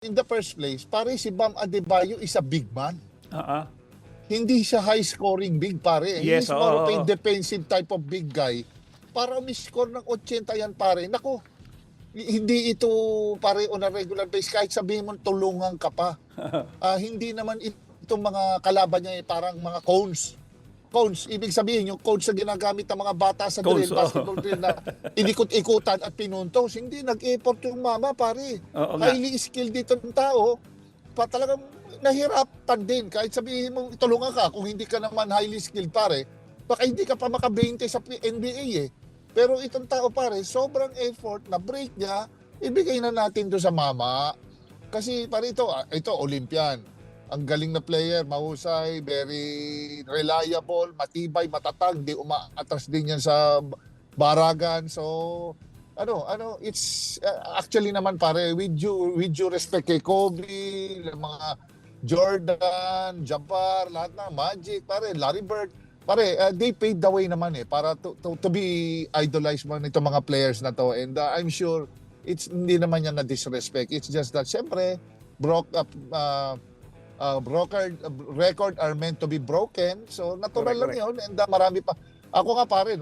In the first place, pare, si Bam Adebayo is a big man. Oo. Hindi siya high-scoring big, pare. Yes, He's more of a oo. defensive type of big guy. Para umiscore ng 80 yan, pare. Naku, hindi ito, pare, on a regular basis. Kahit sabihin mo, tulungan ka pa. Hindi naman itong mga kalaban niya parang mga cones. Cones, ibig sabihin, yung cones na ginagamit ng mga bata sa Cones, drill, basketball drill na inikot-ikutan at pinuntos. Hindi, nag-effort yung mama, pare. Oo nga. Highly skilled dito ng tao. Talagang nahirapan din. Kahit sabihin mo, tulungan ka, kung hindi ka naman highly skilled, pare, baka hindi ka pa maka-20 sa NBA eh. Pero itong tao, pare, sobrang effort na break niya, ibigay na natin doon sa mama. Kasi pare ito Olympian. Ang galing na player, mahusay, very reliable, matibay, matatag, di umaatras din yan sa baragan. So, it's actually naman pare, with due respect kay Kobe, mga Jordan, Jabbar, lahat na, Magic, pare, Larry Bird, pare, they paved the way naman para to be idolized man itong mga players na to. And I'm sure it's hindi naman yan na disrespect. It's just that syempre record are meant to be broken. So natural lang Correct. yun. And marami pa. Ako nga pare, nung